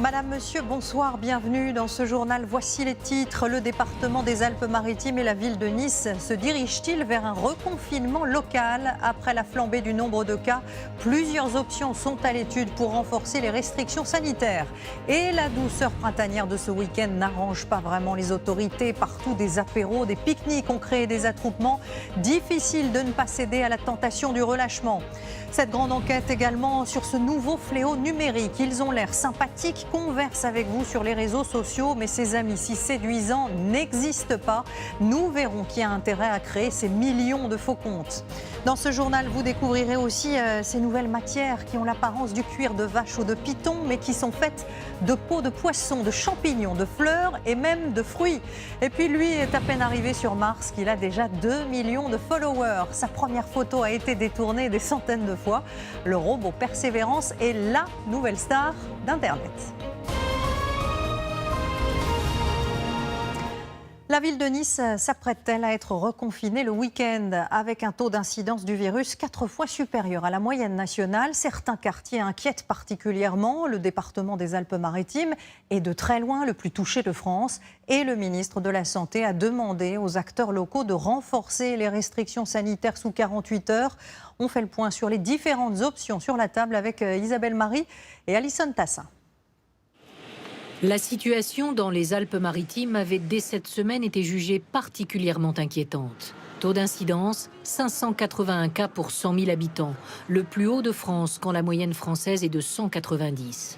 Madame, Monsieur, bonsoir, bienvenue dans ce journal. Voici les titres. Le département des Alpes-Maritimes et la ville de Nice se dirigent-ils vers un reconfinement local après la flambée du nombre de cas? Plusieurs options sont à l'étude pour renforcer les restrictions sanitaires. Et la douceur printanière de ce week-end n'arrange pas vraiment les autorités. Partout, des apéros, des pique-niques ont créé des attroupements. Difficile de ne pas céder à la tentation du relâchement. Cette grande enquête également sur ce nouveau fléau numérique. Ils ont l'air sympathiques, conversent avec vous sur les réseaux sociaux, mais ces amis si séduisants n'existent pas. Nous verrons qui a intérêt à créer ces millions de faux comptes. Dans ce journal, vous découvrirez aussi ces nouvelles matières qui ont l'apparence du cuir de vache ou de python, mais qui sont faites de peau de poisson, de champignons, de fleurs et même de fruits. Et puis lui est à peine arrivé sur Mars qu'il a déjà 2 millions de followers. Sa première photo a été détournée des centaines de fois. Le robot Persévérance est la nouvelle star d'Internet. La ville de Nice s'apprête-t-elle à être reconfinée le week-end avec un taux d'incidence du virus 4 fois supérieur à la moyenne nationale? Certains quartiers inquiètent particulièrement. Le département des Alpes-Maritimes est de très loin le plus touché de France. Et le ministre de la Santé a demandé aux acteurs locaux de renforcer les restrictions sanitaires sous 48 heures. On fait le point sur les différentes options sur la table avec Isabelle Marie et Alison Tassin. La situation dans les Alpes-Maritimes avait dès cette semaine été jugée particulièrement inquiétante. Taux d'incidence, 581 cas pour 100 000 habitants, le plus haut de France quand la moyenne française est de 190.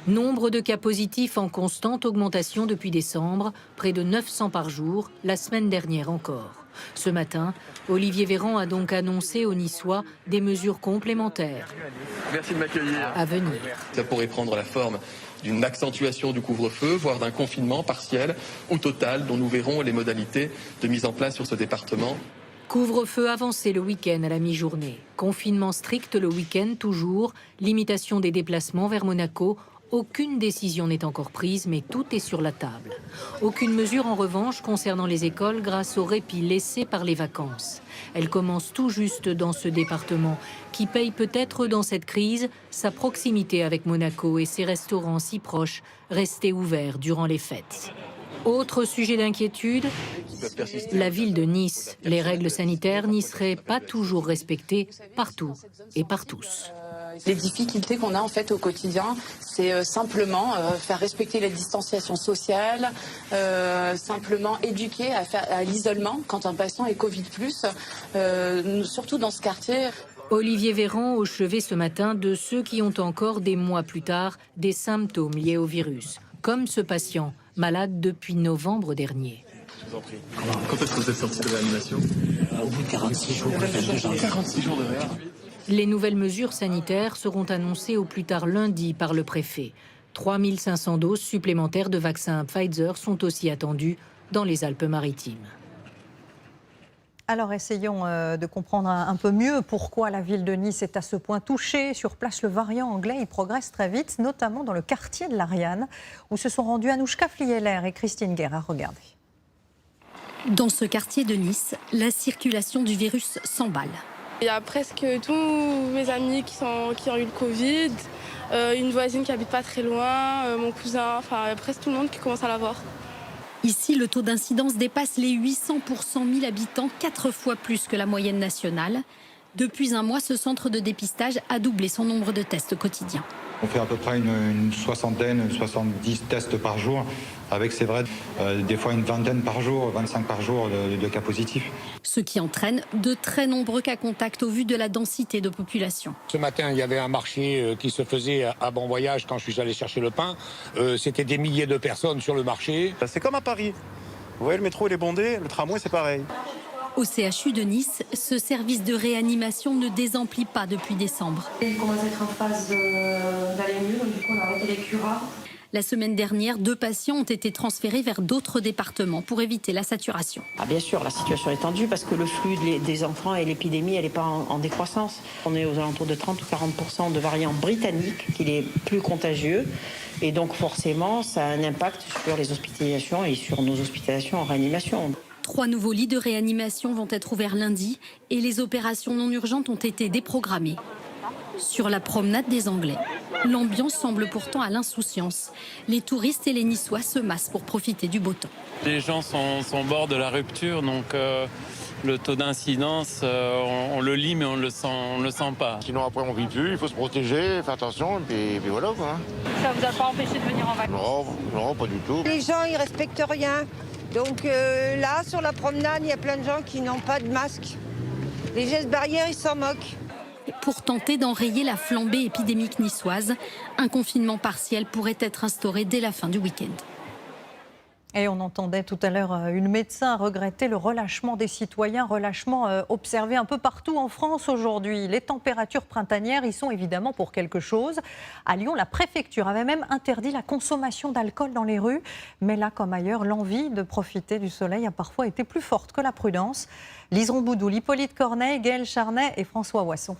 Nombre de cas positifs en constante augmentation depuis décembre, près de 900 par jour, la semaine dernière encore. Ce matin, Olivier Véran a donc annoncé aux Niçois des mesures complémentaires. Merci de m'accueillir. À venir. Ça pourrait prendre la forme d'une accentuation du couvre-feu, voire d'un confinement partiel ou total, dont nous verrons les modalités de mise en place sur ce département. Couvre-feu avancé le week-end à la mi-journée. Confinement strict le week-end toujours. Limitation des déplacements vers Monaco. Aucune décision n'est encore prise, mais tout est sur la table. Aucune mesure en revanche concernant les écoles grâce au répit laissé par les vacances. Elles commencent tout juste dans ce département qui paye peut-être dans cette crise sa proximité avec Monaco et ses restaurants si proches restés ouverts durant les fêtes. Autre sujet d'inquiétude, la ville de Nice. Les règles sanitaires n'y seraient pas toujours respectées partout et par tous. Les difficultés qu'on a en fait au quotidien, c'est simplement faire respecter la distanciation sociale, simplement éduquer à l'isolement quand un patient est Covid+, surtout dans ce quartier. Olivier Véran au chevet ce matin de ceux qui ont encore des mois plus tard des symptômes liés au virus, comme ce patient malade depuis novembre dernier. Je vous en prie. Quand est-ce que vous êtes sorti de réanimation? Au bout de 46 jours. 46 jours de réa. Les nouvelles mesures sanitaires seront annoncées au plus tard lundi par le préfet. 3500 doses supplémentaires de vaccins Pfizer sont aussi attendues dans les Alpes-Maritimes. Alors essayons de comprendre un peu mieux pourquoi la ville de Nice est à ce point touchée. Sur place, le variant anglais il progresse très vite, notamment dans le quartier de l'Ariane, où se sont rendus Anouchka Flieler et Christine Guerra. Regardez. Dans ce quartier de Nice, la circulation du virus s'emballe. Il y a presque tous mes amis qui ont eu le Covid, une voisine qui habite pas très loin, mon cousin, enfin presque tout le monde qui commence à l'avoir. Ici, le taux d'incidence dépasse les 800 pour 100 000 habitants, 4 fois plus que la moyenne nationale. Depuis un mois, ce centre de dépistage a doublé son nombre de tests quotidiens. On fait à peu près une soixantaine, 70 tests par jour, avec, c'est vrai, des fois une vingtaine par jour, 25 par jour de cas positifs. Ce qui entraîne de très nombreux cas contacts au vu de la densité de population. Ce matin, il y avait un marché qui se faisait à Bon Voyage quand je suis allé chercher le pain. C'était des milliers de personnes sur le marché. C'est comme à Paris. Vous voyez, le métro il est bondé, le tramway c'est pareil. Au CHU de Nice, ce service de réanimation ne désemplit pas depuis décembre. Il commence à être en phase d'aller mieux, donc du coup on a arrêté les curas. La semaine dernière, 2 patients ont été transférés vers d'autres départements pour éviter la saturation. Bien sûr, la situation est tendue parce que le flux des enfants et l'épidémie, elle n'est pas en décroissance. On est aux alentours de 30 ou 40% de variants britanniques, qui est plus contagieux. Et donc forcément, ça a un impact sur les hospitalisations et sur nos hospitalisations en réanimation. 3 nouveaux lits de réanimation vont être ouverts lundi et les opérations non urgentes ont été déprogrammées. Sur la promenade des Anglais, l'ambiance semble pourtant à l'insouciance. Les touristes et les Niçois se massent pour profiter du beau temps. Les gens sont au bord de la rupture, donc le taux d'incidence, on le lit mais on le sent pas. Sinon après on vit plus, il faut se protéger, faire attention, et puis voilà quoi. Ça vous a pas empêché de venir en vacances? Non, pas du tout. Les gens ils respectent rien. Donc là sur la promenade, il y a plein de gens qui n'ont pas de masque. Les gestes barrières, ils s'en moquent. Pour tenter d'enrayer la flambée épidémique niçoise, un confinement partiel pourrait être instauré dès la fin du week-end. Et on entendait tout à l'heure une médecin regretter le relâchement des citoyens, relâchement observé un peu partout en France aujourd'hui. Les températures printanières y sont évidemment pour quelque chose. À Lyon, la préfecture avait même interdit la consommation d'alcool dans les rues. Mais là, comme ailleurs, l'envie de profiter du soleil a parfois été plus forte que la prudence. Lise Romboudou, Hippolyte Corneille, Gaël Charnet et François Wasson.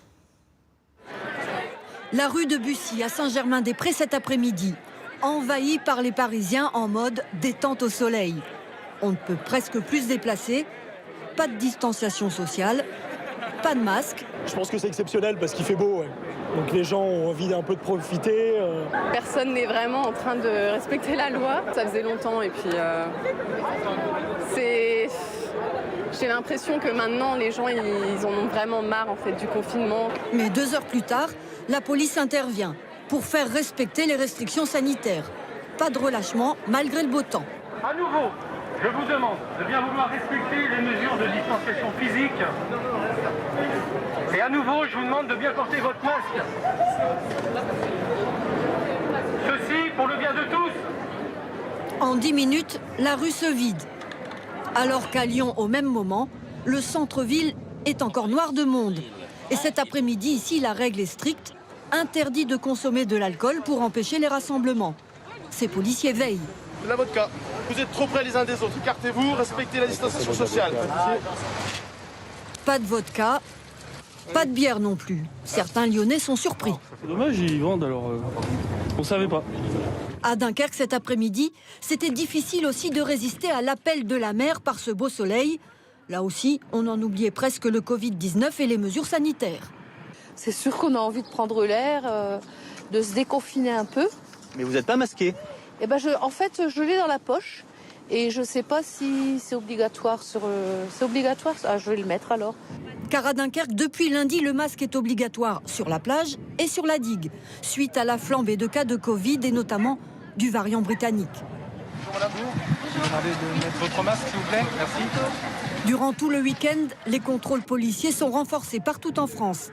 La rue de Bussy à Saint-Germain-des-Prés cet après-midi, envahie par les Parisiens en mode détente au soleil. On ne peut presque plus se déplacer, pas de distanciation sociale, pas de masque. Je pense que c'est exceptionnel parce qu'il fait beau. Ouais. Donc les gens ont envie d'un peu de profiter. Personne n'est vraiment en train de respecter la loi. Ça faisait longtemps et puis j'ai l'impression que maintenant les gens ils en ont vraiment marre en fait du confinement. Mais 2 heures plus tard, la police intervient pour faire respecter les restrictions sanitaires. Pas de relâchement malgré le beau temps. À nouveau, je vous demande de bien vouloir respecter les mesures de distanciation physique. Et à nouveau, je vous demande de bien porter votre masque. Ceci pour le bien de tous. En 10 minutes, la rue se vide. Alors qu'à Lyon, au même moment, le centre-ville est encore noir de monde. Et cet après-midi, ici, la règle est stricte. Interdit de consommer de l'alcool pour empêcher les rassemblements. Ces policiers veillent. La vodka. Vous êtes trop près les uns des autres. Écartez-vous, respectez la distanciation sociale. Pas de vodka, pas de bière non plus. Certains Lyonnais sont surpris. C'est dommage, ils vendent alors. On savait pas. À Dunkerque cet après-midi, c'était difficile aussi de résister à l'appel de la mer par ce beau soleil. Là aussi, on en oubliait presque le Covid-19 et les mesures sanitaires. C'est sûr qu'on a envie de prendre l'air, de se déconfiner un peu. Mais vous n'êtes pas masqué? Eh ben en fait, je l'ai dans la poche et je ne sais pas si c'est obligatoire. C'est obligatoire? Ah, je vais le mettre alors. Car à Dunkerque, depuis lundi, le masque est obligatoire sur la plage et sur la digue, suite à la flambée de cas de Covid et notamment du variant britannique. Bonjour madame, je vais demander de mettre votre masque s'il vous plaît, merci. Durant tout le week-end, les contrôles policiers sont renforcés partout en France.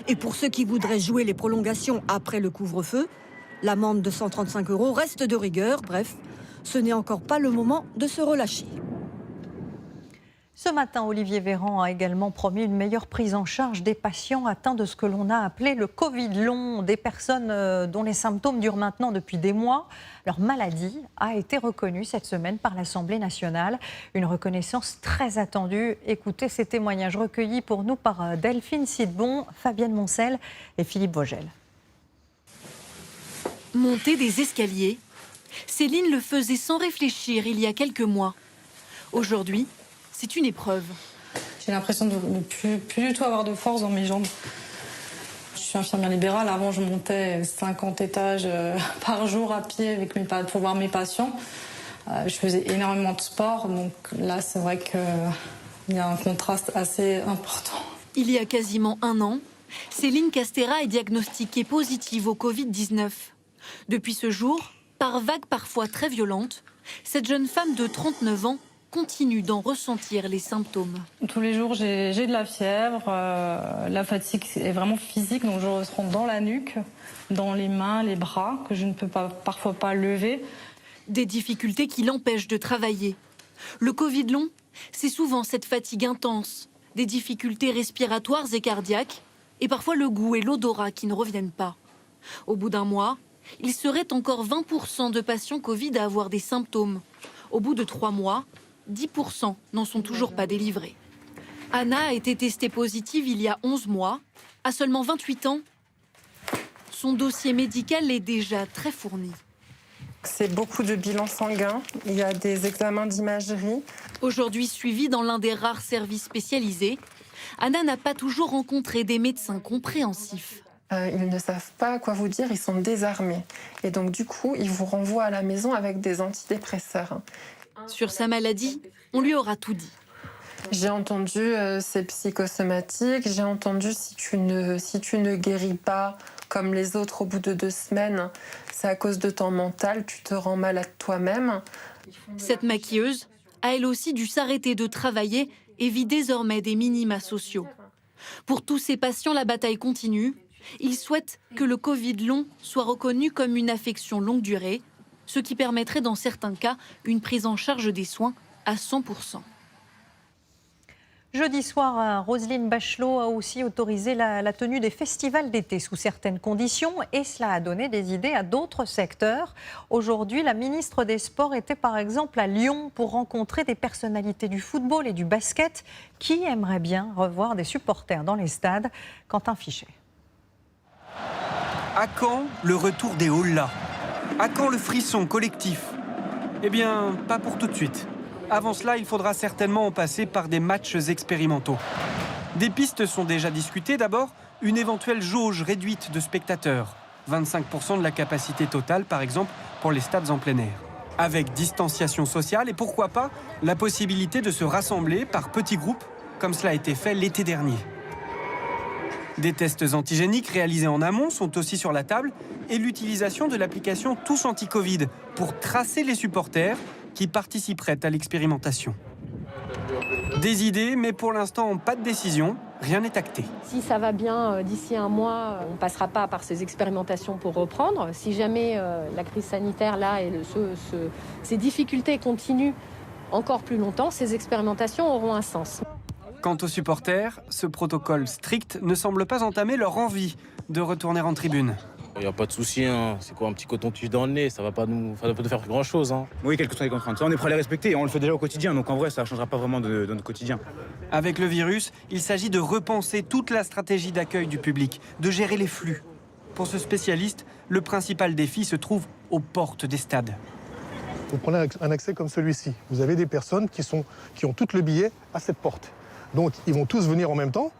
Et pour ceux qui voudraient jouer les prolongations après le couvre-feu, l'amende de 135 € reste de rigueur. Bref, ce n'est encore pas le moment de se relâcher. Ce matin, Olivier Véran a également promis une meilleure prise en charge des patients atteints de ce que l'on a appelé le Covid long, des personnes dont les symptômes durent maintenant depuis des mois. Leur maladie a été reconnue cette semaine par l'Assemblée nationale. Une reconnaissance très attendue. Écoutez ces témoignages recueillis pour nous par Delphine Sidbon, Fabienne Moncel et Philippe Vogel. Monter des escaliers, Céline le faisait sans réfléchir il y a quelques mois. Aujourd'hui, c'est une épreuve. J'ai l'impression de ne plus du tout avoir de force dans mes jambes. Je suis infirmière libérale. Avant, je montais 50 étages par jour à pied pour voir mes patients. Je faisais énormément de sport. Donc là, c'est vrai qu'il y a un contraste assez important. Il y a quasiment 1 an, Céline Castera est diagnostiquée positive au Covid-19. Depuis ce jour, par vagues parfois très violentes, cette jeune femme de 39 ans continue d'en ressentir les symptômes. Tous les jours, j'ai de la fièvre, la fatigue est vraiment physique, donc je ressens dans la nuque, dans les mains, les bras, que je ne peux parfois pas lever. Des difficultés qui l'empêchent de travailler. Le Covid long, c'est souvent cette fatigue intense, des difficultés respiratoires et cardiaques, et parfois le goût et l'odorat qui ne reviennent pas. Au bout d'1 mois, il serait encore 20% de patients Covid à avoir des symptômes. Au bout de 3 mois, 10% n'en sont toujours pas délivrés. Anna a été testée positive il y a 11 mois. À seulement 28 ans, son dossier médical est déjà très fourni. C'est beaucoup de bilans sanguins, il y a des examens d'imagerie. Aujourd'hui suivie dans l'un des rares services spécialisés, Anna n'a pas toujours rencontré des médecins compréhensifs. Ils ne savent pas quoi vous dire, ils sont désarmés. Et donc du coup, ils vous renvoient à la maison avec des antidépresseurs. Sur sa maladie, on lui aura tout dit. J'ai entendu c'est psychosomatique, j'ai entendu si tu ne guéris pas comme les autres au bout de 2 semaines, c'est à cause de ton mental, tu te rends malade toi-même. Cette maquilleuse a elle aussi dû s'arrêter de travailler et vit désormais des minima sociaux. Pour tous ces patients, la bataille continue. Ils souhaitent que le Covid long soit reconnu comme une affection longue durée, ce qui permettrait dans certains cas une prise en charge des soins à 100%. Jeudi soir, Roselyne Bachelot a aussi autorisé la tenue des festivals d'été sous certaines conditions et cela a donné des idées à d'autres secteurs. Aujourd'hui, la ministre des Sports était par exemple à Lyon pour rencontrer des personnalités du football et du basket qui aimeraient bien revoir des supporters dans les stades. Quentin Fichet. À quand le retour des hollas? À quand le frisson collectif? Eh bien, pas pour tout de suite. Avant cela, il faudra certainement en passer par des matchs expérimentaux. Des pistes sont déjà discutées. D'abord, une éventuelle jauge réduite de spectateurs. 25% de la capacité totale, par exemple, pour les stades en plein air. Avec distanciation sociale et pourquoi pas la possibilité de se rassembler par petits groupes, comme cela a été fait l'été dernier. Des tests antigéniques réalisés en amont sont aussi sur la table et l'utilisation de l'application Tous Anti-Covid pour tracer les supporters qui participeraient à l'expérimentation. Des idées, mais pour l'instant, pas de décision, rien n'est acté. Si ça va bien, d'ici un mois, on ne passera pas par ces expérimentations pour reprendre. Si jamais la crise sanitaire là et ces difficultés continuent encore plus longtemps, ces expérimentations auront un sens. Quant aux supporters, ce protocole strict ne semble pas entamer leur envie de retourner en tribune. Il n'y a pas de souci, hein. C'est quoi un petit coton-tige dans le nez? Ça va pas nous faire grand-chose. Hein. Oui, quelles que soient les contraintes. Ça, on est prêt à les respecter, on le fait déjà au quotidien, donc en vrai, ça ne changera pas vraiment de notre quotidien. Avec le virus, il s'agit de repenser toute la stratégie d'accueil du public, de gérer les flux. Pour ce spécialiste, le principal défi se trouve aux portes des stades. Vous prenez un accès comme celui-ci. Vous avez des personnes qui ont tout le billet à cette porte. Donc, ils vont tous venir en même temps.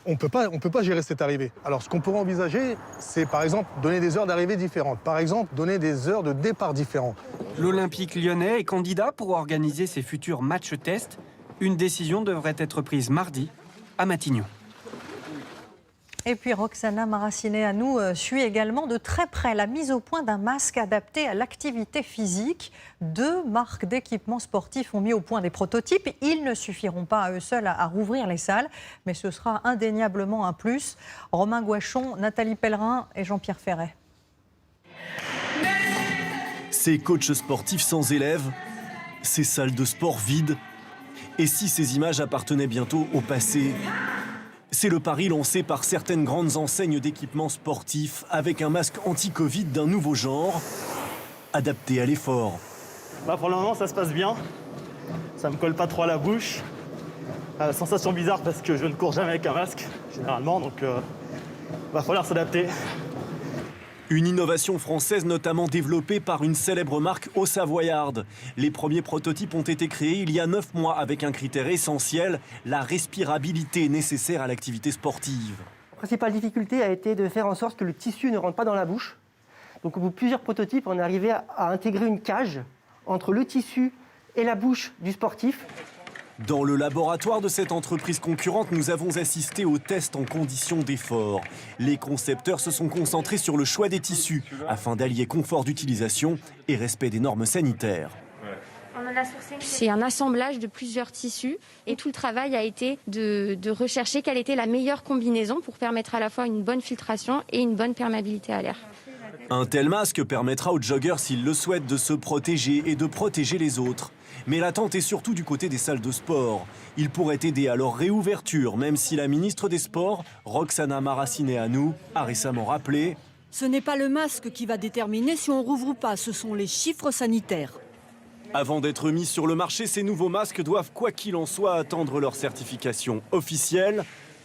On peut pas gérer cette arrivée. Alors, ce qu'on pourrait envisager, c'est par exemple donner des heures d'arrivée différentes. Par exemple, donner des heures de départ différentes. L'Olympique lyonnais est candidat pour organiser ses futurs matchs tests. Une décision devrait être prise mardi à Matignon. Et puis Roxana Maracineanu suit également de très près la mise au point d'un masque adapté à l'activité physique. 2 marques d'équipements sportifs ont mis au point des prototypes. Ils ne suffiront pas à eux seuls à rouvrir les salles, mais ce sera indéniablement un plus. Romain Gouachon, Nathalie Pellerin et Jean-Pierre Ferret. Ces coachs sportifs sans élèves, ces salles de sport vides. Et si ces images appartenaient bientôt au passé ? C'est le pari lancé par certaines grandes enseignes d'équipements sportifs avec un masque anti-Covid d'un nouveau genre, adapté à l'effort. Pour le moment, ça se passe bien. Ça me colle pas trop à la bouche. Sensation bizarre parce que je ne cours jamais avec un masque, généralement, donc va falloir s'adapter. Une innovation française notamment développée par une célèbre marque haut-savoyarde. Les premiers prototypes ont été créés il y a 9 mois avec un critère essentiel, la respirabilité nécessaire à l'activité sportive. La principale difficulté a été de faire en sorte que le tissu ne rentre pas dans la bouche. Donc au bout de plusieurs prototypes, on est arrivé à intégrer une cage entre le tissu et la bouche du sportif. Dans le laboratoire de cette entreprise concurrente, nous avons assisté aux tests en conditions d'effort. Les concepteurs se sont concentrés sur le choix des tissus afin d'allier confort d'utilisation et respect des normes sanitaires. C'est un assemblage de plusieurs tissus et tout le travail a été de rechercher quelle était la meilleure combinaison pour permettre à la fois une bonne filtration et une bonne perméabilité à l'air. Un tel masque permettra aux joggeurs, s'ils le souhaitent, de se protéger et de protéger les autres. Mais l'attente est surtout du côté des salles de sport. Il pourrait aider à leur réouverture, même si la ministre des Sports, Roxana Maracineanu, a récemment rappelé « Ce n'est pas le masque qui va déterminer si on rouvre ou pas, ce sont les chiffres sanitaires. » Avant d'être mis sur le marché, ces nouveaux masques doivent, quoi qu'il en soit, attendre leur certification officielle,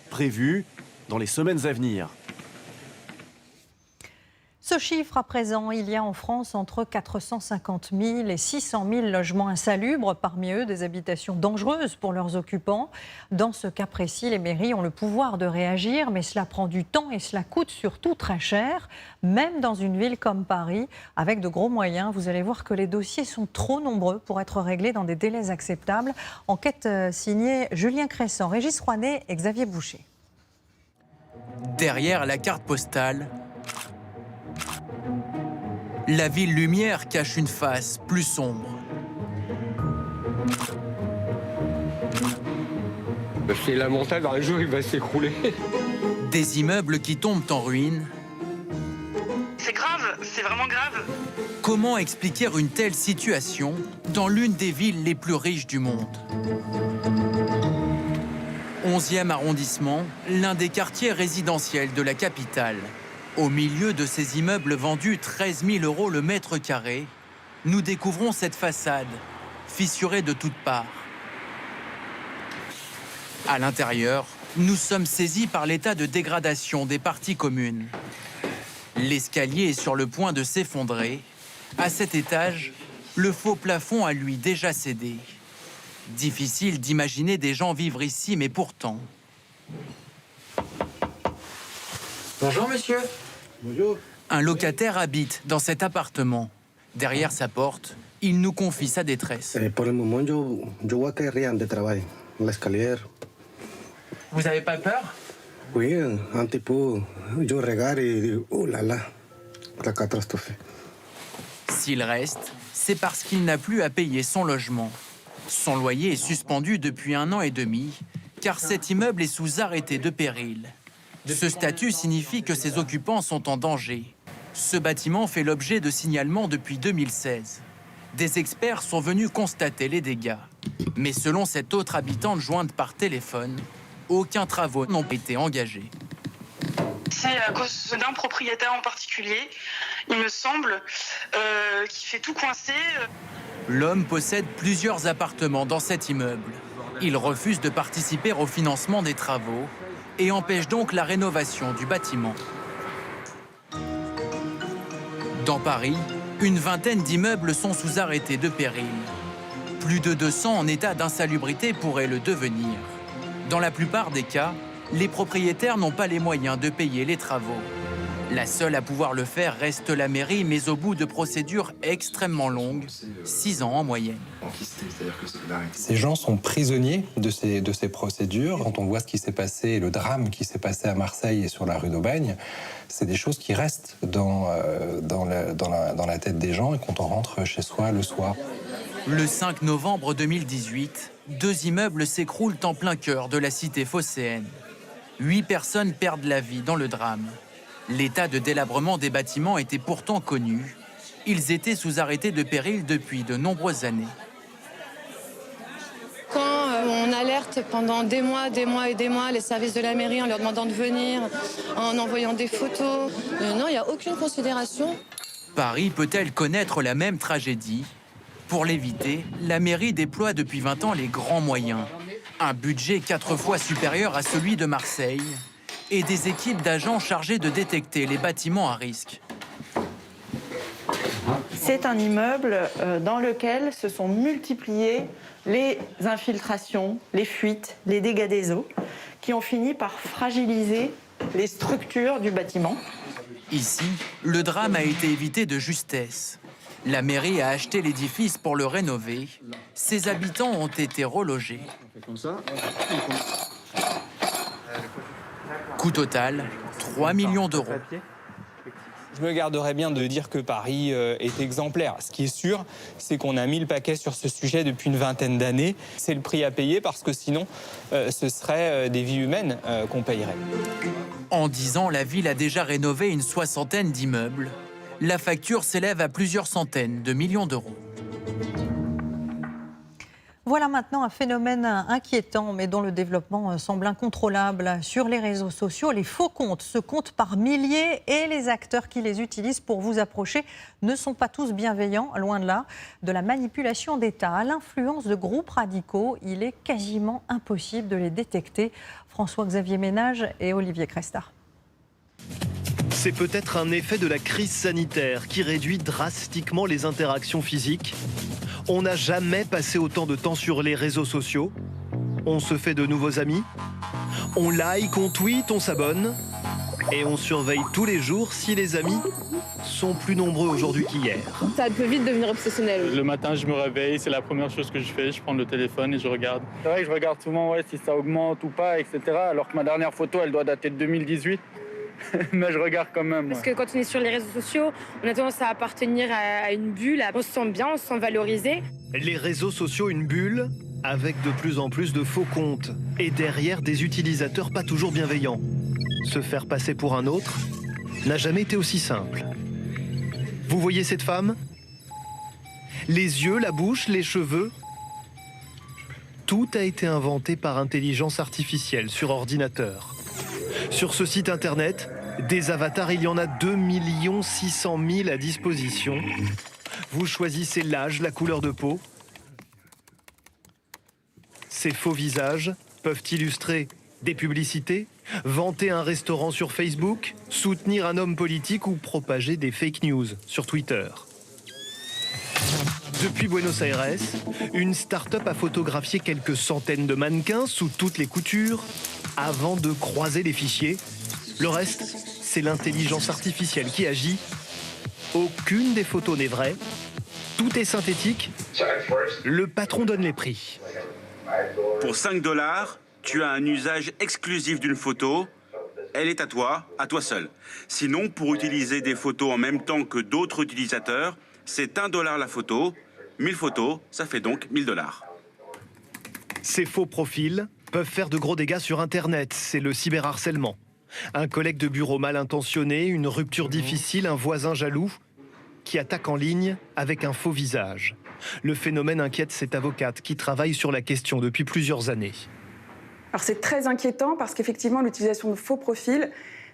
prévue dans les semaines à venir. Ce chiffre à présent, il y a en France entre 450 000 et 600 000 logements insalubres, parmi eux des habitations dangereuses pour leurs occupants. Dans ce cas précis, les mairies ont le pouvoir de réagir, mais cela prend du temps et cela coûte surtout très cher, même dans une ville comme Paris, avec de gros moyens. Vous allez voir que les dossiers sont trop nombreux pour être réglés dans des délais acceptables. Enquête signée Julien Crescent, Régis Rouanet et Xavier Boucher. Derrière la carte postale, la ville lumière cache une face plus sombre. C'est la montagne, dans les jours, il va s'écrouler. Des immeubles qui tombent en ruine. C'est grave, c'est vraiment grave. Comment expliquer une telle situation dans l'une des villes les plus riches du monde ? 11e arrondissement, l'un des quartiers résidentiels de la capitale. Au milieu de ces immeubles vendus 13 000 € le mètre carré, nous découvrons cette façade, fissurée de toutes parts. À l'intérieur, nous sommes saisis par l'état de dégradation des parties communes. L'escalier est sur le point de s'effondrer. À cet étage, le faux plafond a lui déjà cédé. Difficile d'imaginer des gens vivre ici, mais pourtant... Bonjour monsieur. Bonjour. Un locataire habite dans cet appartement. Derrière sa porte, il nous confie sa détresse. Pour le moment, je vois que rien de travail. L'escalier. Vous n'avez pas peur? Oui, un petit peu. Je regarde et dis, oh là là, la catastrophe. S'il reste, c'est parce qu'il n'a plus à payer son logement. Son loyer est suspendu depuis 1 an et demi, car cet immeuble est sous arrêté de péril. Ce statut signifie que ses occupants sont en danger. Ce bâtiment fait l'objet de signalements depuis 2016. Des experts sont venus constater les dégâts. Mais selon cette autre habitante jointe par téléphone, aucun travaux n'ont été engagés. C'est à cause d'un propriétaire en particulier, il me semble, qui fait tout coincer. L'homme possède plusieurs appartements dans cet immeuble. Il refuse de participer au financement des travaux et empêche donc la rénovation du bâtiment. Dans Paris, une vingtaine d'immeubles sont sous arrêté de péril. Plus de 200 en état d'insalubrité pourraient le devenir. Dans la plupart des cas, les propriétaires n'ont pas les moyens de payer les travaux. La seule à pouvoir le faire reste la mairie, mais au bout de procédures extrêmement longues, 6 ans en moyenne. Ces gens sont prisonniers de ces procédures. Quand on voit ce qui s'est passé, le drame qui s'est passé à Marseille et sur la rue d'Aubagne, c'est des choses qui restent dans la tête des gens et quand on rentre chez soi le soir. Le 5 novembre 2018, 2 immeubles s'écroulent en plein cœur de la cité phocéenne. 8 personnes perdent la vie dans le drame. L'état de délabrement des bâtiments était pourtant connu. Ils étaient sous arrêté de péril depuis de nombreuses années. Quand on alerte pendant des mois et des mois les services de la mairie en leur demandant de venir, en envoyant des photos, non, il n'y a aucune considération. Paris peut-elle connaître la même tragédie? Pour l'éviter, la mairie déploie depuis 20 ans les grands moyens. Un budget 4 fois supérieur à celui de Marseille et des équipes d'agents chargés de détecter les bâtiments à risque. C'est un immeuble dans lequel se sont multipliées les infiltrations, les fuites, les dégâts des eaux, qui ont fini par fragiliser les structures du bâtiment. Ici, le drame a été évité de justesse. La mairie a acheté l'édifice pour le rénover. Ses habitants ont été relogés. Coût total, 3 millions d'euros. Je me garderais bien de dire que Paris est exemplaire. Ce qui est sûr, c'est qu'on a mis le paquet sur ce sujet depuis une vingtaine d'années. C'est le prix à payer parce que sinon, ce serait des vies humaines qu'on payerait. En 10 ans, la ville a déjà rénové une 60aine d'immeubles. La facture s'élève à plusieurs centaines de millions d'euros. Voilà maintenant un phénomène inquiétant, mais dont le développement semble incontrôlable. Sur les réseaux sociaux, les faux comptes se comptent par milliers et les acteurs qui les utilisent pour vous approcher ne sont pas tous bienveillants, loin de là. De la manipulation d'État à l'influence de groupes radicaux, il est quasiment impossible de les détecter. François-Xavier Ménage et Olivier Cresta. C'est peut-être un effet de la crise sanitaire qui réduit drastiquement les interactions physiques. On n'a jamais passé autant de temps sur les réseaux sociaux. On se fait de nouveaux amis. On like, on tweet, on s'abonne. Et on surveille tous les jours si les amis sont plus nombreux aujourd'hui qu'hier. Ça peut vite devenir obsessionnel. Le matin, je me réveille, c'est la première chose que je fais. Je prends le téléphone et je regarde. C'est vrai que je regarde souvent si ça augmente ou pas, etc. Alors que ma dernière photo, elle doit dater de 2018. Mais je regarde quand même. Parce que quand on est sur les réseaux sociaux, on a tendance à appartenir à une bulle. On se sent bien, on se sent valorisé. Les réseaux sociaux, une bulle, avec de plus en plus de faux comptes. Et derrière, des utilisateurs pas toujours bienveillants. Se faire passer pour un autre n'a jamais été aussi simple. Vous voyez cette femme? Les yeux, la bouche, les cheveux. Tout a été inventé par intelligence artificielle sur ordinateur. Sur ce site internet, des avatars, il y en a 2 600 000 à disposition. Vous choisissez l'âge, la couleur de peau. Ces faux visages peuvent illustrer des publicités, vanter un restaurant sur Facebook, soutenir un homme politique ou propager des fake news sur Twitter. Depuis Buenos Aires, une start-up a photographié quelques centaines de mannequins sous toutes les coutures avant de croiser les fichiers. Le reste, c'est l'intelligence artificielle qui agit. Aucune des photos n'est vraie. Tout est synthétique. Le patron donne les prix. Pour 5 $, tu as un usage exclusif d'une photo. Elle est à toi seul. Sinon, pour utiliser des photos en même temps que d'autres utilisateurs, c'est $1 la photo. 1000 photos, ça fait donc 1000 $. Ces faux profils peuvent faire de gros dégâts sur Internet. C'est le cyberharcèlement. Un collègue de bureau mal intentionné, une rupture difficile, un voisin jaloux qui attaque en ligne avec un faux visage. Le phénomène inquiète cette avocate qui travaille sur la question depuis plusieurs années. Alors c'est très inquiétant parce qu'effectivement l'utilisation de faux profils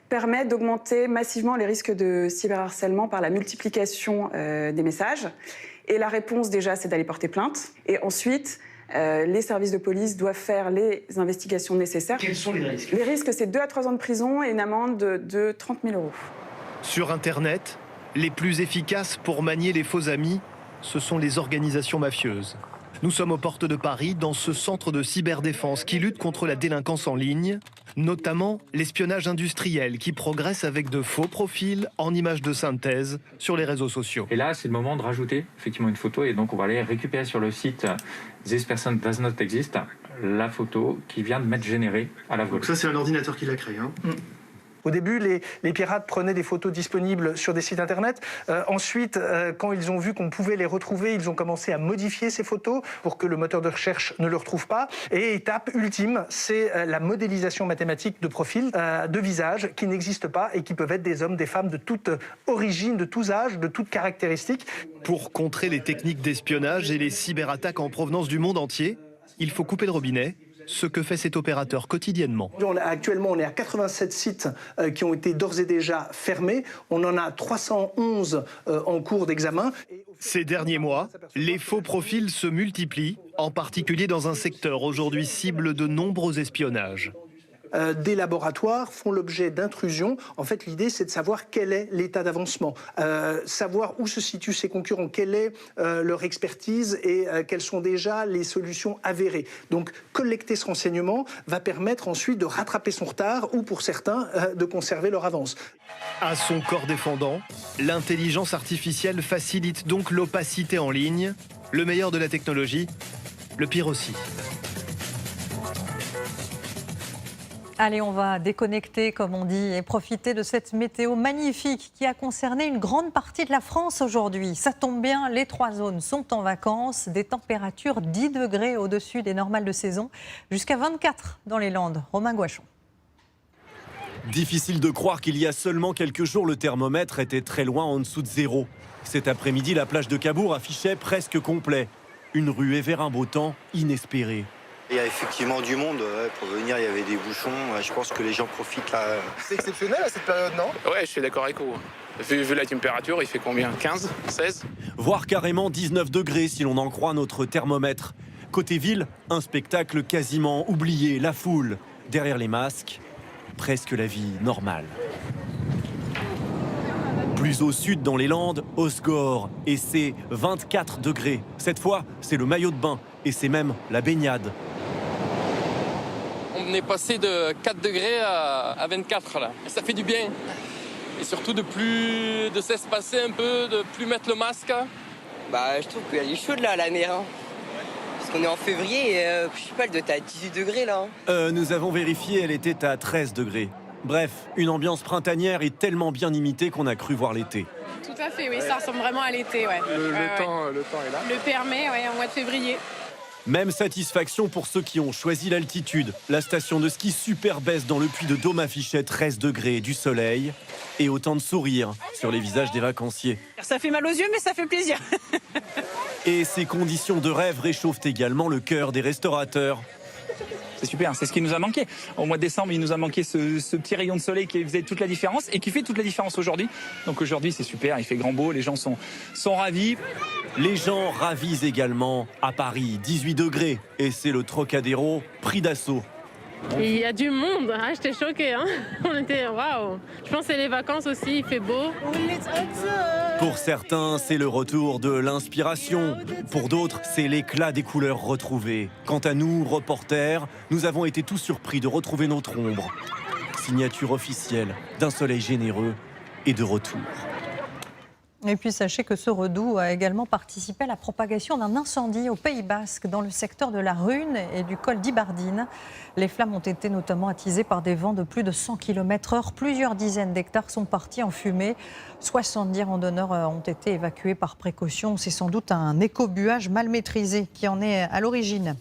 permet d'augmenter massivement les risques de cyberharcèlement par la multiplication des messages. Et la réponse déjà c'est d'aller porter plainte. Et ensuite les services de police doivent faire les investigations nécessaires. Quels sont les risques? Les risques c'est 2 à 3 ans de prison et une amende de 30 000 €. Sur Internet, les plus efficaces pour manier les faux amis, ce sont les organisations mafieuses. Nous sommes aux portes de Paris, dans ce centre de cyberdéfense qui lutte contre la délinquance en ligne, notamment l'espionnage industriel qui progresse avec de faux profils en images de synthèse sur les réseaux sociaux. Et là, c'est le moment de rajouter effectivement une photo et donc on va aller récupérer sur le site This person does not exist, la photo qui vient de m'être générée à la volée. Donc ça, c'est un ordinateur qui l'a créé, hein. Au début, les pirates prenaient des photos disponibles sur des sites internet. Ensuite, quand ils ont vu qu'on pouvait les retrouver, ils ont commencé à modifier ces photos pour que le moteur de recherche ne le retrouve pas. Et étape ultime, c'est la modélisation mathématique de profils, de visages qui n'existent pas et qui peuvent être des hommes, des femmes de toute origine, de tous âges, de toutes caractéristiques. Pour contrer les techniques d'espionnage et les cyberattaques en provenance du monde entier, il faut couper le robinet. Ce que fait cet opérateur quotidiennement. Actuellement, on est à 87 sites qui ont été d'ores et déjà fermés. On en a 311 en cours d'examen. Ces derniers mois, les faux profils se multiplient, en particulier dans un secteur aujourd'hui cible de nombreux espionnages. Des laboratoires font l'objet d'intrusions. En fait, l'idée, c'est de savoir quel est l'état d'avancement, savoir où se situent ses concurrents, quelle est leur expertise et quelles sont déjà les solutions avérées. Donc, collecter ce renseignement va permettre ensuite de rattraper son retard ou, pour certains, de conserver leur avance. À son corps défendant, l'intelligence artificielle facilite donc l'opacité en ligne. Le meilleur de la technologie, le pire aussi. Allez, on va déconnecter, comme on dit, et profiter de cette météo magnifique qui a concerné une grande partie de la France aujourd'hui. Ça tombe bien, les 3 zones sont en vacances. Des températures 10 degrés au-dessus des normales de saison, jusqu'à 24 dans les Landes. Romain Gouachon. Difficile de croire qu'il y a seulement quelques jours, le thermomètre était très loin en dessous de 0. Cet après-midi, la plage de Cabourg affichait presque complet. Une ruée vers un beau temps inespéré. Il y a effectivement du monde. Pour venir, il y avait des bouchons. Je pense que les gens profitent là. C'est exceptionnel à cette période, non? Ouais, je suis d'accord avec vous. Vu la température, il fait combien? 15, 16? Voire carrément 19 degrés si l'on en croit notre thermomètre. Côté ville, un spectacle quasiment oublié, la foule. Derrière les masques, presque la vie normale. Plus au sud, dans les Landes, Osgore, et c'est 24 degrés. Cette fois, c'est le maillot de bain, et c'est même la baignade. On est passé de 4 degrés à 24 là. Ça fait du bien. Et surtout de s'espacer un peu, de plus mettre le masque. Je trouve qu'elle est chaude là, la mer. Hein. Parce qu'on est en février et je sais pas, elle doit être à 18 degrés là. Nous avons vérifié, elle était à 13 degrés. Bref, une ambiance printanière est tellement bien imitée qu'on a cru voir l'été. Tout à fait, oui, ça ressemble vraiment à l'été, ouais. Le temps est là. Le permet, ouais, en mois de février. Même satisfaction pour ceux qui ont choisi l'altitude. La station de ski super baisse dans le puits de Dôme affichait 13 degrés, du soleil et autant de sourires sur les visages des vacanciers. Ça fait mal aux yeux, mais ça fait plaisir. Et ces conditions de rêve réchauffent également le cœur des restaurateurs. C'est super, c'est ce qui nous a manqué. Au mois de décembre, il nous a manqué ce petit rayon de soleil qui faisait toute la différence et qui fait toute la différence aujourd'hui. Donc aujourd'hui, c'est super, il fait grand beau, les gens sont ravis. Les gens ravissent également à Paris, 18 degrés. Et c'est le Trocadéro pris d'assaut. Il y a du monde, j'étais choquée. Hein. On était waouh. Je pense que c'est les vacances aussi, il fait beau. Pour certains, c'est le retour de l'inspiration. Pour d'autres, c'est l'éclat des couleurs retrouvées. Quant à nous, reporters, nous avons été tous surpris de retrouver notre ombre. Signature officielle d'un soleil généreux et de retour. Et puis sachez que ce redout a également participé à la propagation d'un incendie au Pays Basque dans le secteur de la Rune et du col d'Ibardine. Les flammes ont été notamment attisées par des vents de plus de 100 km/h. Plusieurs dizaines d'hectares sont partis en fumée. 70 randonneurs ont été évacués par précaution. C'est sans doute un écobuage mal maîtrisé qui en est à l'origine.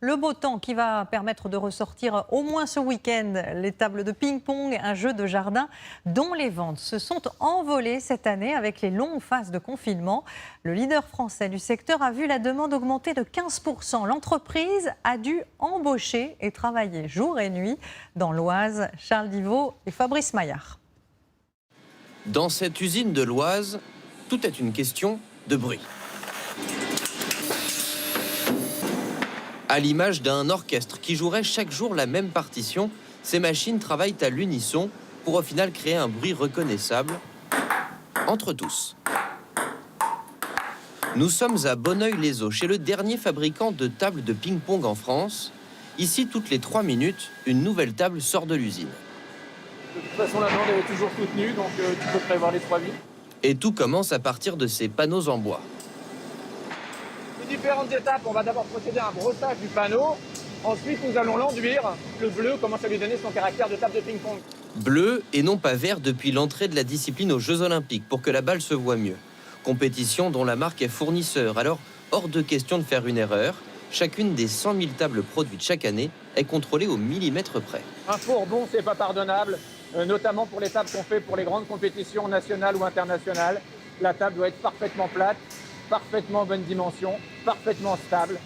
Le beau temps qui va permettre de ressortir au moins ce week-end les tables de ping-pong, un jeu de jardin dont les ventes se sont envolées cette année avec les longues phases de confinement. Le leader français du secteur a vu la demande augmenter de 15%. L'entreprise a dû embaucher et travailler jour et nuit dans l'Oise. Charles Divot et Fabrice Maillard. Dans cette usine de l'Oise, tout est une question de bruit. À l'image d'un orchestre qui jouerait chaque jour la même partition, ces machines travaillent à l'unisson pour au final créer un bruit reconnaissable entre tous. Nous sommes à Bonneuil-les-Eaux, chez le dernier fabricant de tables de ping-pong en France. Ici, toutes les 3 minutes, une nouvelle table sort de l'usine. De toute façon, la demande est toujours soutenue, donc tu peux prévoir les 3 vies. Et tout commence à partir de ces panneaux en bois. Différentes étapes, on va d'abord procéder à un brossage du panneau, ensuite nous allons l'enduire. Le bleu commence à lui donner son caractère de table de ping-pong. Bleu et non pas vert depuis l'entrée de la discipline aux Jeux Olympiques pour que la balle se voie mieux. Compétition dont la marque est fournisseur, alors hors de question de faire une erreur. Chacune des 100 000 tables produites chaque année est contrôlée au millimètre près. Un fourbon, c'est pas pardonnable, notamment pour les tables qu'on fait pour les grandes compétitions nationales ou internationales. La table doit être parfaitement plate, parfaitement bonne dimension, parfaitement stable.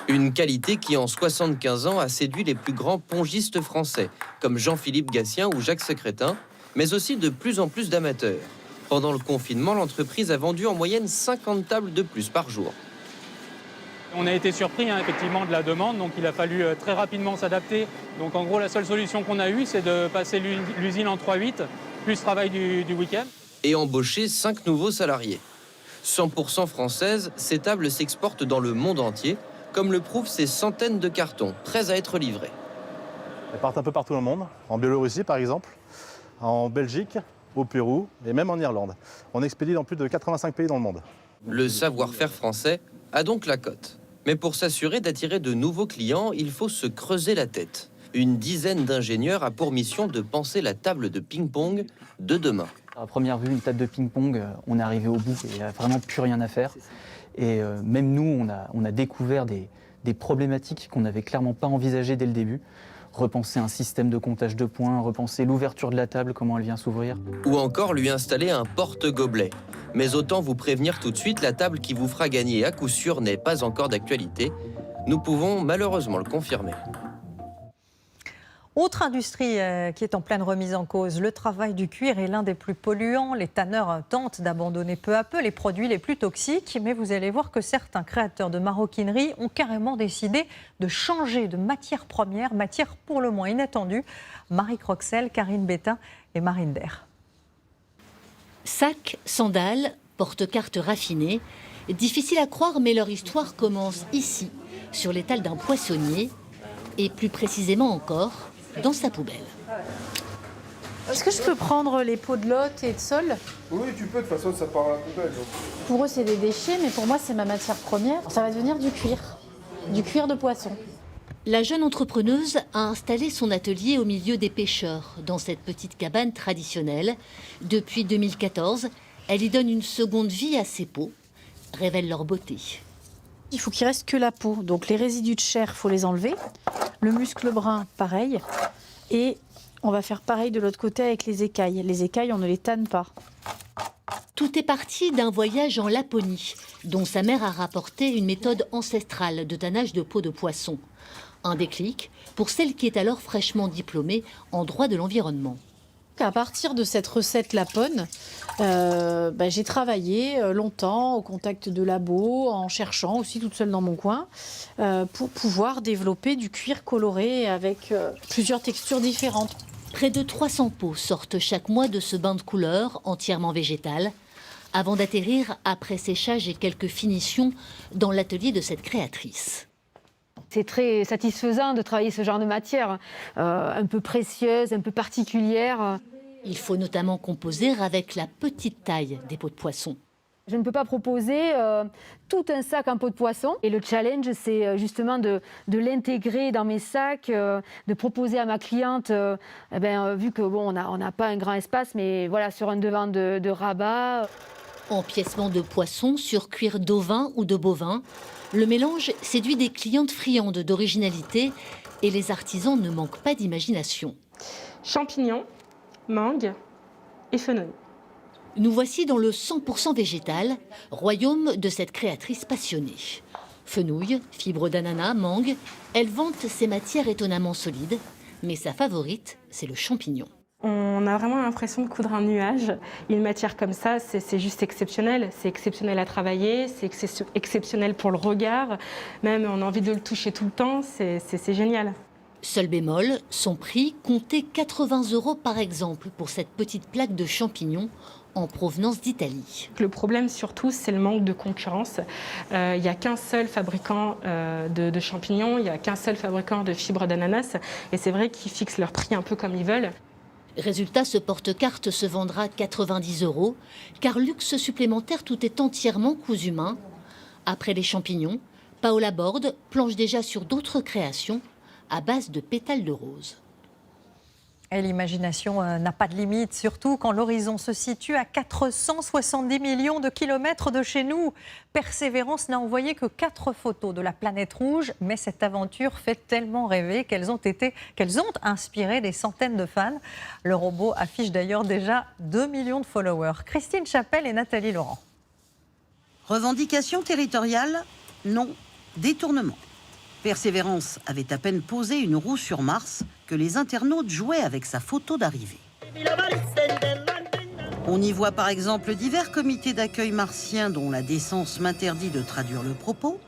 Une qualité qui, en 75 ans, a séduit les plus grands pongistes français, comme Jean-Philippe Gatien ou Jacques Secrétin, mais aussi de plus en plus d'amateurs. Pendant le confinement, l'entreprise a vendu en moyenne 50 tables de plus par jour. On a été surpris effectivement de la demande, donc il a fallu très rapidement s'adapter. Donc en gros, la seule solution qu'on a eue, c'est de passer l'usine en 3/8, plus travail du week-end. Et embaucher 5 nouveaux salariés. 100% françaises, ces tables s'exportent dans le monde entier, comme le prouvent ces centaines de cartons, prêts à être livrés. Elles partent un peu partout dans le monde, en Biélorussie par exemple, en Belgique, au Pérou et même en Irlande. On expédie dans plus de 85 pays dans le monde. Le savoir-faire français a donc la cote. Mais pour s'assurer d'attirer de nouveaux clients, il faut se creuser la tête. Une dizaine d'ingénieurs a pour mission de penser la table de ping-pong de demain. À première vue, une table de ping-pong, on est arrivé au bout et il n'y a vraiment plus rien à faire. Et même nous, on a découvert des problématiques qu'on n'avait clairement pas envisagées dès le début. Repenser un système de comptage de points, repenser l'ouverture de la table, comment elle vient s'ouvrir. Ou encore lui installer un porte-gobelet. Mais autant vous prévenir tout de suite, la table qui vous fera gagner à coup sûr n'est pas encore d'actualité. Nous pouvons malheureusement le confirmer. Autre industrie qui est en pleine remise en cause, le travail du cuir est l'un des plus polluants. Les tanneurs tentent d'abandonner peu à peu les produits les plus toxiques, mais vous allez voir que certains créateurs de maroquinerie ont carrément décidé de changer de matière première, matière pour le moins inattendue. Marie Croxel, Karine Bétain et Marine Der. Sacs, sandales, porte-cartes raffinés. Difficile à croire, mais leur histoire commence ici, sur l'étal d'un poissonnier, et plus précisément encore, dans sa poubelle. Est-ce que je peux prendre les pots de lotte et de sol? Oui, tu peux, de toute façon, ça part à la poubelle. Donc. Pour eux, c'est des déchets, mais pour moi, c'est ma matière première. Ça va devenir du cuir de poisson. La jeune entrepreneuse a installé son atelier au milieu des pêcheurs, dans cette petite cabane traditionnelle. Depuis 2014, elle y donne une seconde vie à ses pots, révèle leur beauté. Il faut qu'il reste que la peau, donc les résidus de chair, il faut les enlever. Le muscle brun, pareil. Et on va faire pareil de l'autre côté avec les écailles. Les écailles, on ne les tanne pas. Tout est parti d'un voyage en Laponie, dont sa mère a rapporté une méthode ancestrale de tannage de peau de poisson. Un déclic pour celle qui est alors fraîchement diplômée en droit de l'environnement. À partir de cette recette lapone, j'ai travaillé longtemps au contact de labos, en cherchant aussi toute seule dans mon coin, pour pouvoir développer du cuir coloré avec plusieurs textures différentes. Près de 300 peaux sortent chaque mois de ce bain de couleur entièrement végétal, avant d'atterrir après séchage et quelques finitions dans l'atelier de cette créatrice. C'est très satisfaisant de travailler ce genre de matière, un peu précieuse, un peu particulière. Il faut notamment composer avec la petite taille des peaux de poisson. Je ne peux pas proposer tout un sac en peau de poisson. Et le challenge, c'est justement de l'intégrer dans mes sacs, de proposer à ma cliente, vu que on n'a pas un grand espace, mais voilà, sur un devant de rabat. Empiècement de poisson sur cuir d'ovin ou de bovin. Le mélange séduit des clientes friandes d'originalité et les artisans ne manquent pas d'imagination. Champignons, mangue et fenouil. Nous voici dans le 100% végétal, royaume de cette créatrice passionnée. Fenouil, fibres d'ananas, mangue, elle vante ces matières étonnamment solides, mais sa favorite, c'est le champignon. On a vraiment l'impression de coudre un nuage. Une matière comme ça, c'est juste exceptionnel. C'est exceptionnel à travailler, c'est exceptionnel pour le regard. Même on a envie de le toucher tout le temps, c'est génial. Seul bémol, son prix comptait 80 € par exemple pour cette petite plaque de champignons en provenance d'Italie. Le problème surtout, c'est le manque de concurrence. Il n'y a qu'un seul fabricant de champignons, il n'y a qu'un seul fabricant de fibres d'ananas. Et c'est vrai qu'ils fixent leur prix un peu comme ils veulent. Résultat, ce porte-carte se vendra 90 €, car luxe supplémentaire, tout est entièrement cousu main. Après les champignons, Paola Borde planche déjà sur d'autres créations à base de pétales de rose. Et l'imagination n'a pas de limite, surtout quand l'horizon se situe à 470 millions de kilomètres de chez nous. Persévérance n'a envoyé que 4 photos de la planète rouge, mais cette aventure fait tellement rêver qu'elles ont inspiré des centaines de fans. Le robot affiche d'ailleurs déjà 2 millions de followers. Christine Chapelle et Nathalie Laurent. Revendication territoriale? Non. Détournement. Persévérance avait à peine posé une roue sur Mars que les internautes jouaient avec sa photo d'arrivée. On y voit par exemple divers comités d'accueil martiens dont la décence m'interdit de traduire le propos,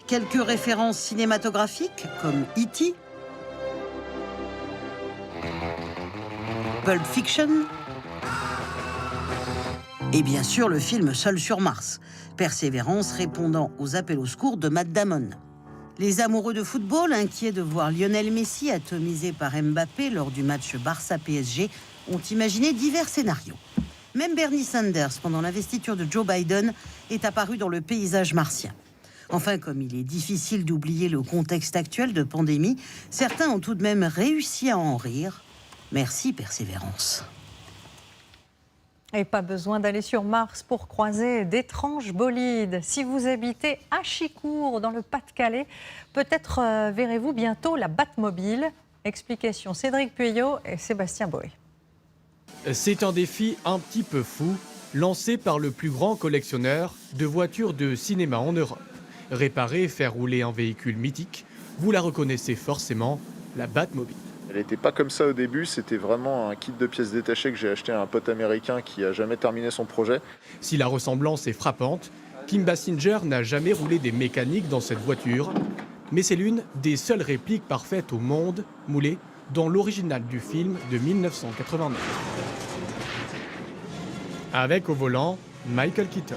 quelques références cinématographiques comme E.T., Pulp Fiction et bien sûr le film Seul sur Mars, Persévérance répondant aux appels au secours de Matt Damon. Les amoureux de football, inquiets de voir Lionel Messi atomisé par Mbappé lors du match Barça-PSG, ont imaginé divers scénarios. Même Bernie Sanders, pendant l'investiture de Joe Biden, est apparu dans le paysage martien. Enfin, comme il est difficile d'oublier le contexte actuel de pandémie, certains ont tout de même réussi à en rire. Merci, Persévérance. Et pas besoin d'aller sur Mars pour croiser d'étranges bolides. Si vous habitez à Chicourt, dans le Pas-de-Calais, peut-être verrez-vous bientôt la Batmobile. Explication Cédric Pueyo et Sébastien Boé. C'est un défi un petit peu fou, lancé par le plus grand collectionneur de voitures de cinéma en Europe. Réparer et faire rouler un véhicule mythique, vous la reconnaissez forcément, la Batmobile. Elle n'était pas comme ça au début, c'était vraiment un kit de pièces détachées que j'ai acheté à un pote américain qui n'a jamais terminé son projet. Si la ressemblance est frappante, Kim Basinger n'a jamais roulé des mécaniques dans cette voiture, mais c'est l'une des seules répliques parfaites au monde, moulée dans l'original du film de 1989. Avec au volant Michael Keaton.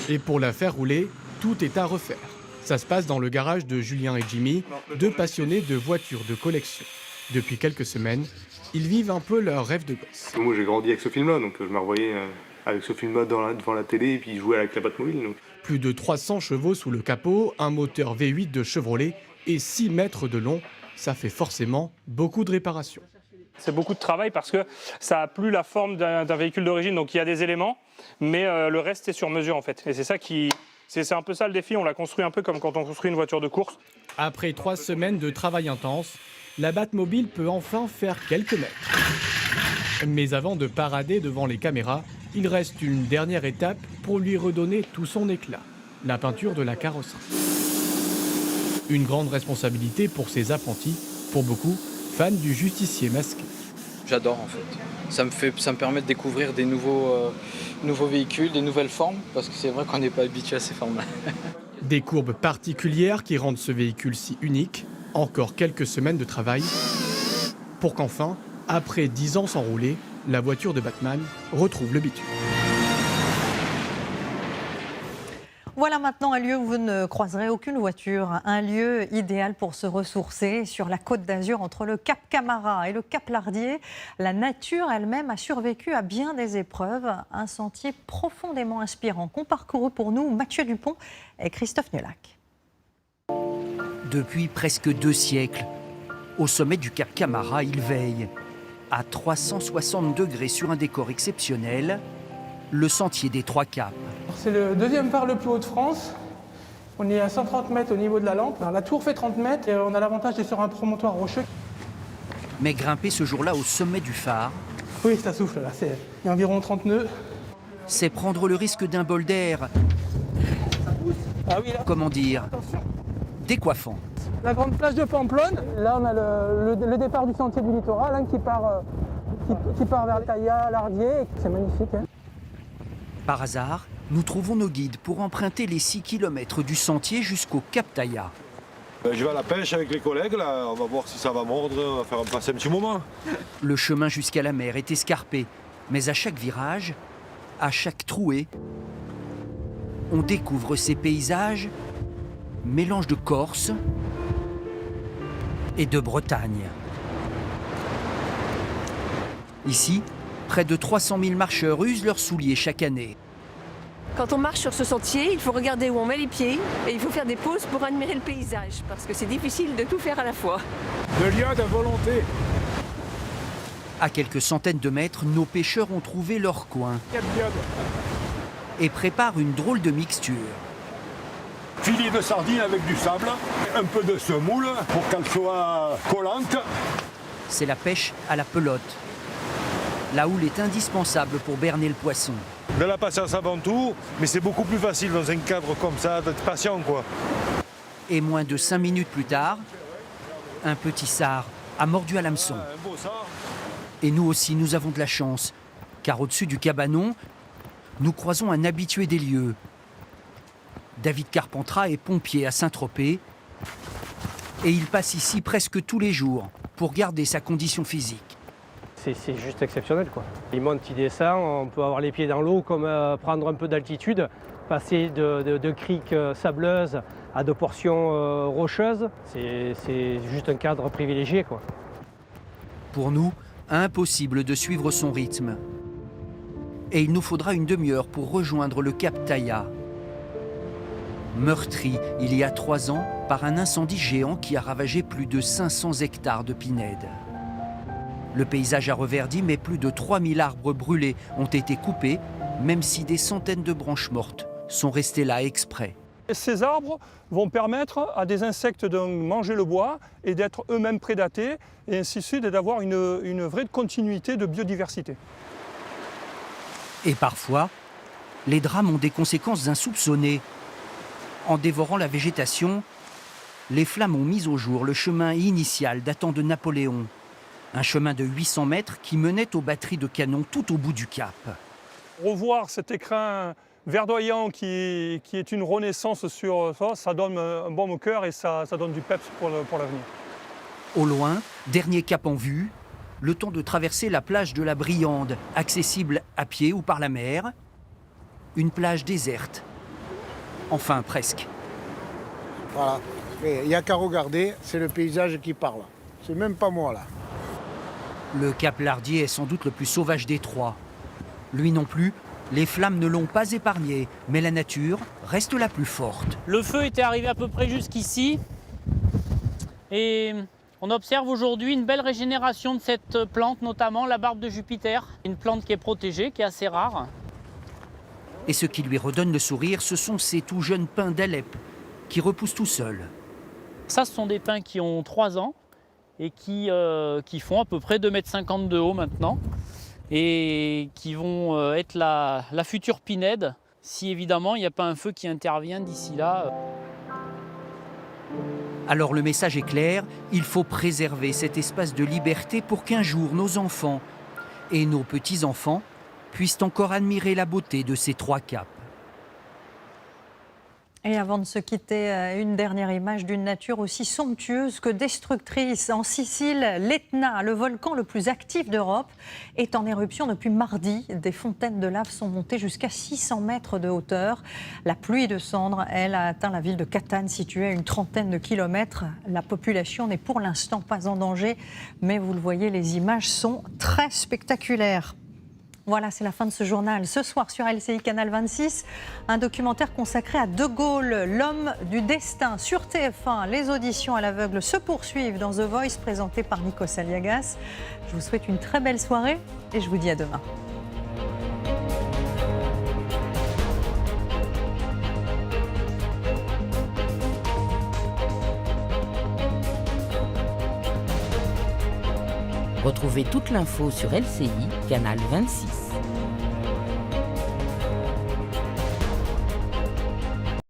Et pour la faire rouler, tout est à refaire. Ça se passe dans le garage de Julien et Jimmy, deux passionnés de voitures de collection. Depuis quelques semaines, ils vivent un peu leur rêve de gosse. Moi j'ai grandi avec ce film-là, donc je me revoyais avec ce film-là devant la télé et puis jouer avec la Batmobile. Donc. Plus de 300 chevaux sous le capot, un moteur V8 de Chevrolet et 6 mètres de long, ça fait forcément beaucoup de réparations. C'est beaucoup de travail parce que ça n'a plus la forme d'un véhicule d'origine, donc il y a des éléments, mais le reste est sur mesure en fait. Et c'est ça qui... C'est un peu ça le défi, on l'a construit un peu comme quand on construit une voiture de course. Après 3 semaines de travail intense, la Batmobile peut enfin faire quelques mètres. Mais avant de parader devant les caméras, il reste une dernière étape pour lui redonner tout son éclat, la peinture de la carrosserie. Une grande responsabilité pour ses apprentis, pour beaucoup, fans du justicier masqué. J'adore en fait. Ça me permet de découvrir des nouveaux véhicules, des nouvelles formes, parce que c'est vrai qu'on n'est pas habitué à ces formes-là. Des courbes particulières qui rendent ce véhicule si unique. Encore quelques semaines de travail pour qu'enfin, après 10 ans sans rouler, la voiture de Batman retrouve le bitume. Voilà maintenant un lieu où vous ne croiserez aucune voiture, un lieu idéal pour se ressourcer sur la Côte d'Azur entre le Cap Camara et le Cap Lardier. La nature elle-même a survécu à bien des épreuves, un sentier profondément inspirant qu'ont parcouru pour nous Mathieu Dupont et Christophe Niolac. Depuis presque 2 siècles, au sommet du Cap Camara, il veille. À 360 degrés sur un décor exceptionnel, le sentier des 3 caps. C'est le deuxième phare le plus haut de France. On est à 130 mètres au niveau de la lampe. Alors, la tour fait 30 mètres et on a l'avantage d'être sur un promontoire rocheux. Mais grimper ce jour-là au sommet du phare... Oui, ça souffle là, il y a environ 30 nœuds. C'est prendre le risque d'un bol d'air. Ah oui, là. Comment dire? Attention. Décoiffant. La grande plage de Pamplonne. Là, on a le départ du sentier du littoral hein, qui part vers Taillat, Lardier. C'est magnifique. Hein. Par hasard, nous trouvons nos guides pour emprunter les 6 km du sentier jusqu'au Cap Taillat. Je vais à la pêche avec les collègues, là. On va voir si ça va mordre, on va faire passer un petit moment. Le chemin jusqu'à la mer est escarpé, mais à chaque virage, à chaque trouée, on découvre ces paysages, mélange de Corse et de Bretagne. Ici, près de 300 000 marcheurs usent leurs souliers chaque année. Quand on marche sur ce sentier, il faut regarder où on met les pieds et il faut faire des pauses pour admirer le paysage parce que c'est difficile de tout faire à la fois. De lien de volonté. À quelques centaines de mètres, nos pêcheurs ont trouvé leur coin et préparent une drôle de mixture. Filet de sardines avec du sable, un peu de semoule pour qu'elle soit collante. C'est la pêche à la pelote. La houle est indispensable pour berner le poisson. De la patience avant tout, mais c'est beaucoup plus facile dans un cadre comme ça d'être patient, quoi. Et moins de 5 minutes plus tard, un petit sard a mordu à l'hameçon. Et nous aussi, nous avons de la chance, car au-dessus du cabanon, nous croisons un habitué des lieux. David Carpentras est pompier à Saint-Tropez et il passe ici presque tous les jours pour garder sa condition physique. C'est juste exceptionnel, quoi. Il monte, il descend, on peut avoir les pieds dans l'eau comme prendre un peu d'altitude, passer de criques sableuses à de portions rocheuses. C'est juste un cadre privilégié, quoi. Pour nous, impossible de suivre son rythme. Et il nous faudra une demi-heure pour rejoindre le Cap Taillat. Meurtri il y a 3 ans par un incendie géant qui a ravagé plus de 500 hectares de pinèdes. Le paysage a reverdi, mais plus de 3000 arbres brûlés ont été coupés, même si des centaines de branches mortes sont restées là exprès. Ces arbres vont permettre à des insectes de manger le bois et d'être eux-mêmes prédatés, et ainsi de suite, et d'avoir une vraie continuité de biodiversité. Et parfois, les drames ont des conséquences insoupçonnées. En dévorant la végétation, les flammes ont mis au jour le chemin initial datant de Napoléon. Un chemin de 800 mètres qui menait aux batteries de canons tout au bout du cap. Revoir cet écrin verdoyant qui est une renaissance sur ça donne un baume au cœur et ça donne du peps pour l'avenir. Au loin, dernier cap en vue, le temps de traverser la plage de la Briande, accessible à pied ou par la mer. Une plage déserte. Enfin, presque. Voilà, il n'y a qu'à regarder, c'est le paysage qui parle. C'est même pas moi là. Le Cap Lardier est sans doute le plus sauvage des trois. Lui non plus, les flammes ne l'ont pas épargné, mais la nature reste la plus forte. Le feu était arrivé à peu près jusqu'ici. Et on observe aujourd'hui une belle régénération de cette plante, notamment la barbe de Jupiter. Une plante qui est protégée, qui est assez rare. Et ce qui lui redonne le sourire, ce sont ces tout jeunes pins d'Alep qui repoussent tout seuls. Ça, ce sont des pins qui ont 3 ans et qui font à peu près 2,50 m de haut maintenant et qui vont être la future pinède si évidemment il n'y a pas un feu qui intervient d'ici là. Alors le message est clair, il faut préserver cet espace de liberté pour qu'un jour nos enfants et nos petits-enfants puissent encore admirer la beauté de ces 3 caps. Et avant de se quitter, une dernière image d'une nature aussi somptueuse que destructrice. En Sicile, l'Etna, le volcan le plus actif d'Europe, est en éruption depuis mardi. Des fontaines de lave sont montées jusqu'à 600 mètres de hauteur. La pluie de cendres, elle, a atteint la ville de Catane, située à une trentaine de kilomètres. La population n'est pour l'instant pas en danger, mais vous le voyez, les images sont très spectaculaires. Voilà, c'est la fin de ce journal. Ce soir sur LCI Canal 26, un documentaire consacré à De Gaulle, l'homme du destin. Sur TF1, les auditions à l'aveugle se poursuivent dans The Voice, présenté par Nikos Aliagas. Je vous souhaite une très belle soirée et je vous dis à demain. Retrouvez toute l'info sur LCI, Canal 26.